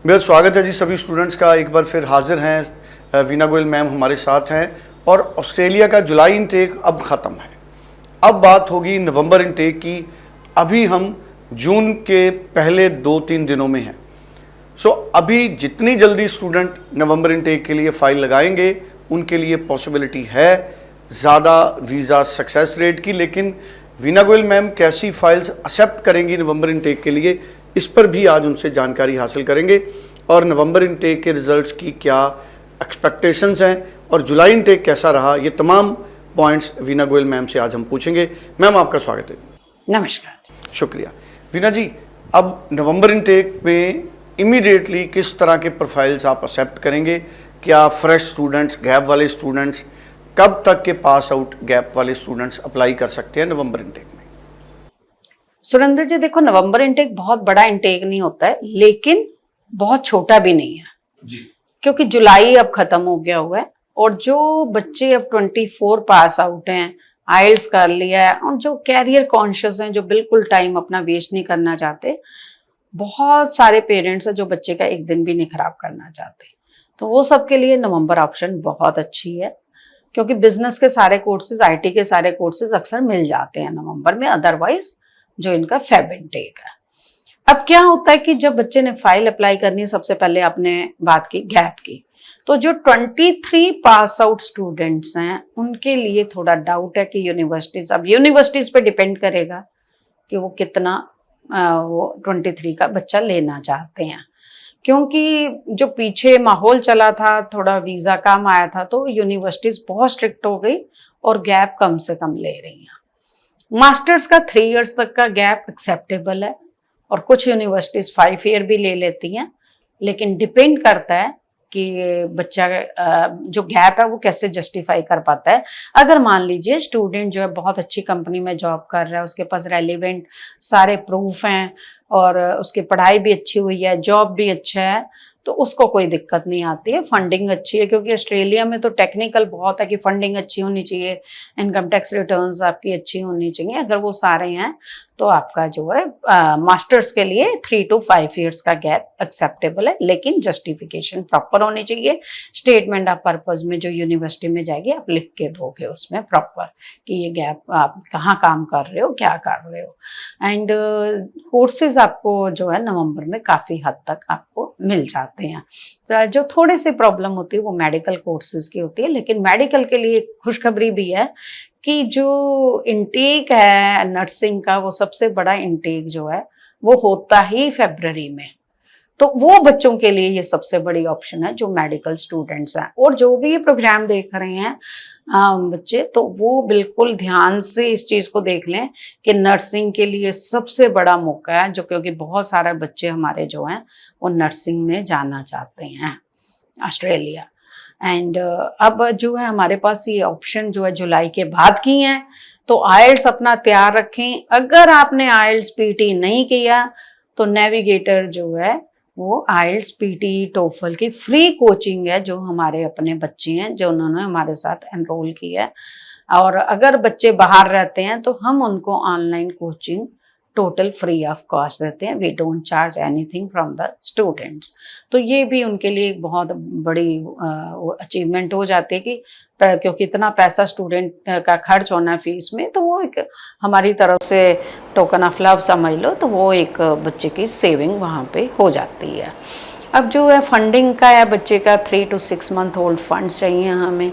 मेरा स्वागत है जी सभी स्टूडेंट्स का। एक बार फिर हाजिर हैं वीना गोयल मैम हमारे साथ हैं। और ऑस्ट्रेलिया का जुलाई इनटेक अब ख़त्म है, अब बात होगी नवंबर इनटेक की। अभी हम जून के पहले 2-3 दिनों में हैं। सो अभी जितनी जल्दी स्टूडेंट नवंबर इनटेक के लिए फ़ाइल लगाएंगे उनके लिए पॉसिबिलिटी है ज़्यादा वीज़ा सक्सेस रेट की। लेकिन वीना गोयल मैम कैसी फ़ाइल्स एक्सेप्ट करेंगी नवंबर इनटेक के लिए, इस पर भी आज उनसे जानकारी हासिल करेंगे। और नवंबर इनटेक के रिज़ल्ट्स की क्या एक्सपेक्टेशंस हैं और जुलाई इनटेक कैसा रहा, ये तमाम पॉइंट्स वीना गोयल मैम से आज हम पूछेंगे। मैम आपका स्वागत है। नमस्कार। शुक्रिया। वीना जी, अब नवंबर इनटेक में इमीडिएटली किस तरह के प्रोफाइल्स आप एक्सेप्ट करेंगे? क्या फ्रेश स्टूडेंट्स, गैप वाले स्टूडेंट्स, कब तक के पास आउट गैप वाले स्टूडेंट्स अप्लाई कर सकते हैं नवंबर इनटेक में? सुरेंद्र जी, देखो, नवंबर इनटेक बहुत बड़ा इनटेक नहीं होता है, लेकिन बहुत छोटा भी नहीं है जी। क्योंकि जुलाई अब खत्म हो गया हुआ है और जो बच्चे अब 24 पास आउट हैं, आइल्स कर लिया है और जो कैरियर कॉन्शियस हैं, जो बिल्कुल टाइम अपना वेस्ट नहीं करना चाहते, बहुत सारे पेरेंट्स हैं जो बच्चे का एक दिन भी नहीं खराब करना चाहते, तो वो सब के लिए नवंबर ऑप्शन बहुत अच्छी है। क्योंकि बिजनेस के सारे कोर्सेज, आईटी के सारे कोर्सेज अक्सर मिल जाते हैं नवंबर में, अदरवाइज जो इनका फेब इनटेक है। अब क्या होता है कि जब बच्चे ने फाइल अप्लाई करनी है, सबसे पहले आपने बात की गैप की, तो जो 23 पास आउट स्टूडेंट्स हैं उनके लिए थोड़ा डाउट है कि यूनिवर्सिटीज, अब यूनिवर्सिटीज पे डिपेंड करेगा कि वो कितना वो 23 का बच्चा लेना चाहते हैं। क्योंकि जो पीछे माहौल चला था, थोड़ा वीज़ा कम आया था, तो यूनिवर्सिटीज़ बहुत स्ट्रिक्ट हो गई और गैप कम से कम ले रही हैं। मास्टर्स का 3 इयर्स तक का गैप एक्सेप्टेबल है और कुछ यूनिवर्सिटीज़ 5 ईयर भी ले लेती हैं, लेकिन डिपेंड करता है कि बच्चा जो गैप है वो कैसे जस्टिफाई कर पाता है। अगर मान लीजिए स्टूडेंट जो है बहुत अच्छी कंपनी में जॉब कर रहा है, उसके पास रेलिवेंट सारे प्रूफ हैं और उसकी पढ़ाई भी अच्छी हुई है, जॉब भी अच्छा है, तो उसको कोई दिक्कत नहीं आती है। फंडिंग अच्छी है, क्योंकि ऑस्ट्रेलिया में तो टेक्निकल बहुत है कि फंडिंग अच्छी होनी चाहिए, इनकम टैक्स रिटर्न्स आपकी अच्छी होनी चाहिए। अगर वो सारे हैं तो आपका जो है मास्टर्स के लिए 3 to 5 ईयर्स का गैप एक्सेप्टेबल है, लेकिन जस्टिफिकेशन प्रॉपर होनी चाहिए। स्टेटमेंट ऑफ पर्पज में जो यूनिवर्सिटी में जाएगी आप लिख के दोगे उसमें प्रॉपर कि ये गैप आप कहाँ काम कर रहे हो, क्या कर रहे हो। एंड कोर्सेज आपको जो है नवंबर में काफ़ी हद तक आपको मिल जाते हैं। तो जो थोड़ी सी प्रॉब्लम होती है वो मेडिकल कोर्सेज की होती है, लेकिन मेडिकल के लिए खुशखबरी भी है कि जो इनटेक है नर्सिंग का, वो सबसे बड़ा इनटेक जो है वो होता ही फरवरी में, तो वो बच्चों के लिए ये सबसे बड़ी ऑप्शन है जो मेडिकल स्टूडेंट्स हैं। और जो भी ये प्रोग्राम देख रहे हैं बच्चे, तो वो बिल्कुल ध्यान से इस चीज़ को देख लें कि नर्सिंग के लिए सबसे बड़ा मौका है, जो क्योंकि बहुत सारे बच्चे हमारे जो हैं वो नर्सिंग में जाना चाहते हैं ऑस्ट्रेलिया। एंड अब जो है हमारे पास ये ऑप्शन जो है जुलाई के बाद की हैं, तो आइल्स अपना तैयार रखें। अगर आपने आइल्स पीटी नहीं किया तो नेविगेटर जो है वो आइल्स पीटी टोफल की फ्री कोचिंग है, जो हमारे अपने बच्चे हैं जो उन्होंने हमारे साथ एनरोल किया है। और अगर बच्चे बाहर रहते हैं तो हम उनको online coaching total free of cost देते हैं। We don't charge anything from the students. तो ये भी उनके लिए एक बहुत बड़ी अचीवमेंट हो जाती है कि क्योंकि इतना पैसा स्टूडेंट का खर्च होना है फीस में, तो वो एक हमारी तरफ से टोकन ऑफ लव समझ लो, तो वो एक बच्चे की सेविंग वहाँ पे हो जाती है। अब जो है फंडिंग का है, बच्चे का 3 to 6 मंथ ओल्ड फंड्स चाहिए हमें,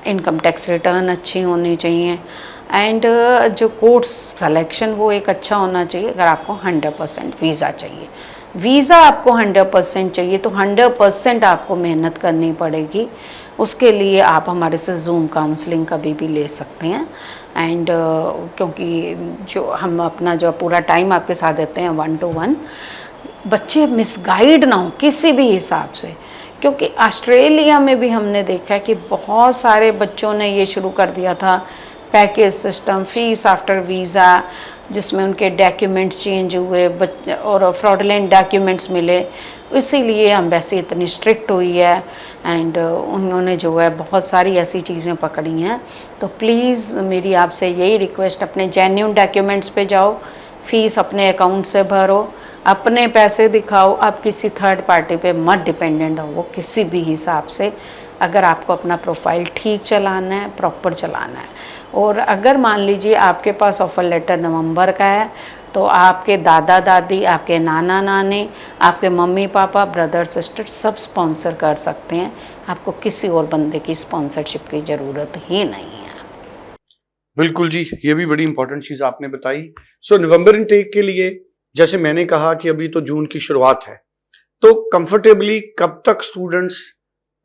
इनकम टैक्स रिटर्न अच्छी होनी चाहिए, एंड जो कोर्स सिलेक्शन वो एक अच्छा होना चाहिए। अगर आपको 100% वीज़ा चाहिए, वीज़ा आपको 100% चाहिए, तो 100% आपको मेहनत करनी पड़ेगी। उसके लिए आप हमारे से जूम काउंसलिंग कभी भी ले सकते हैं। एंड क्योंकि जो हम अपना जो पूरा टाइम आपके साथ देते हैं 1 to 1, बच्चे मिसगाइड ना हो किसी भी हिसाब से, क्योंकि ऑस्ट्रेलिया में भी हमने देखा कि बहुत सारे बच्चों ने ये शुरू कर दिया था package system, fees after visa, जिसमें उनके डॉक्यूमेंट्स चेंज हुए और फ्रॉडलेंट डॉक्यूमेंट्स मिले। इसीलिए एम्बेसी इतनी स्ट्रिक्ट हुई है एंड उन्होंने जो है बहुत सारी ऐसी चीज़ें पकड़ी हैं। तो प्लीज़ मेरी आपसे यही रिक्वेस्ट, अपने जेन्युइन डॉक्यूमेंट्स पे जाओ, फीस अपने अकाउंट से भरो, अपने पैसे दिखाओ, आप किसी थर्ड पार्टी पे मत डिपेंडेंट हो, वो किसी भी हिसाब से। अगर आपको अपना प्रोफाइल ठीक चलाना है, प्रॉपर चलाना है, और अगर मान लीजिए आपके पास ऑफर लेटर नवंबर का है, तो आपके दादा दादी, आपके नाना नानी, आपके मम्मी पापा, ब्रदर सिस्टर सब स्पॉन्सर कर सकते हैं। आपको किसी और बंदे की स्पॉन्सरशिप की ज़रूरत ही नहीं है। बिल्कुल जी, ये भी बड़ी इंपॉर्टेंट चीज़ आपने बताई। सो नवंबर इनटेक के लिए, जैसे मैंने कहा कि अभी तो जून की शुरुआत है, तो कंफर्टेबली कब तक स्टूडेंट्स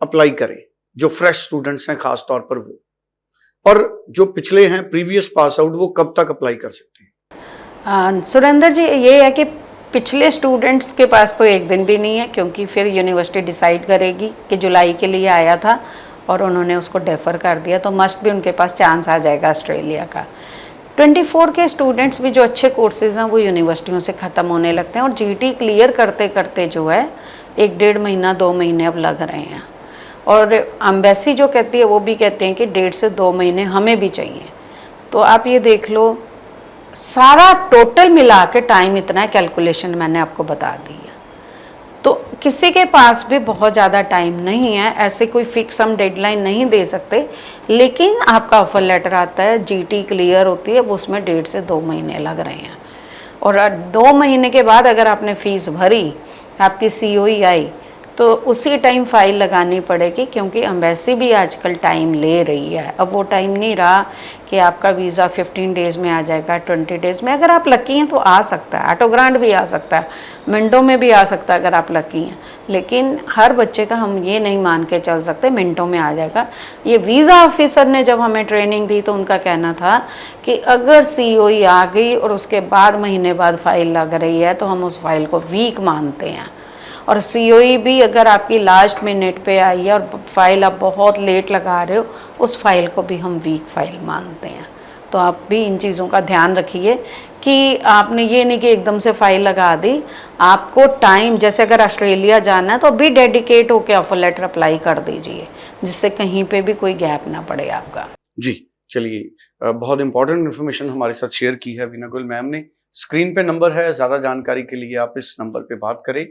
अप्लाई करें, जो फ्रेश स्टूडेंट्स हैं खास तौर पर वो, और जो पिछले हैं प्रीवियस पास आउट, वो कब तक अप्लाई कर सकते हैं? सुरेंद्र जी, ये है कि पिछले स्टूडेंट्स के पास तो एक दिन भी नहीं है, क्योंकि फिर यूनिवर्सिटी डिसाइड करेगी कि जुलाई के लिए आया था और उन्होंने उसको डेफर कर दिया, तो मस्ट भी उनके पास चांस आ जाएगा ऑस्ट्रेलिया का। 24 के स्टूडेंट्स भी जो अच्छे कोर्सेज हैं वो यूनिवर्सिटियों से ख़त्म होने लगते हैं, और जीटी क्लियर करते करते जो है 1-1.5 महीना 2 महीने अब लग रहे हैं। और एम्बेसी जो कहती है वो भी कहते हैं कि 1.5 से 2 महीने हमें भी चाहिए। तो आप ये देख लो, सारा टोटल मिला के टाइम इतना है, कैलकुलेशन मैंने आपको बता दी है। तो किसी के पास भी बहुत ज़्यादा टाइम नहीं है, ऐसे कोई फिक्स हम डेडलाइन नहीं दे सकते, लेकिन आपका ऑफर लेटर आता है, जीटी क्लियर होती है, वो उसमें 1.5 से 2 महीने लग रहे हैं। और 2 महीने के बाद अगर आपने फ़ीस भरी, आपकी सीओई आई, तो उसी टाइम फ़ाइल लगानी पड़ेगी, क्योंकि एम्बेसी भी आजकल टाइम ले रही है। अब वो टाइम नहीं रहा कि आपका वीज़ा 15 डेज़ में आ जाएगा, 20 डेज़ में। अगर आप लकी हैं तो आ सकता है, ऑटो ग्रांट भी आ सकता है, मिनटों में भी आ सकता है अगर आप लकी हैं, लेकिन हर बच्चे का हम ये नहीं मान के चल सकते मिनटों में आ जाएगा। ये वीज़ा ऑफिसर ने जब हमें ट्रेनिंग दी तो उनका कहना था कि अगर सीओई आ गई और उसके बाद महीने बाद फ़ाइल लग रही है तो हम उस फाइल को वीक मानते हैं, और सीओई भी अगर आपकी लास्ट मिनट पे आई है और फाइल आप बहुत लेट लगा रहे हो, उस फाइल को भी हम वीक फाइल मानते हैं। तो आप भी इन चीज़ों का ध्यान रखिए कि आपने ये नहीं कि एकदम से फाइल लगा दी। आपको टाइम, जैसे अगर ऑस्ट्रेलिया जाना है तो अभी डेडिकेट होकर ऑफर लेटर अप्लाई कर दीजिए, जिससे कहीं पे भी कोई गैप ना पड़े आपका। जी चलिए, बहुत इंपॉर्टेंट इन्फॉर्मेशन हमारे साथ शेयर की है वीना गोयल मैम ने। स्क्रीन पे नंबर है, ज़्यादा जानकारी के लिए आप इस नंबर पे बात करें,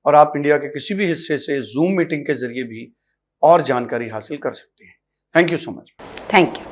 और आप इंडिया के किसी भी हिस्से से जूम मीटिंग के जरिए भी और जानकारी हासिल कर सकते हैं। Thank you so much. Thank you.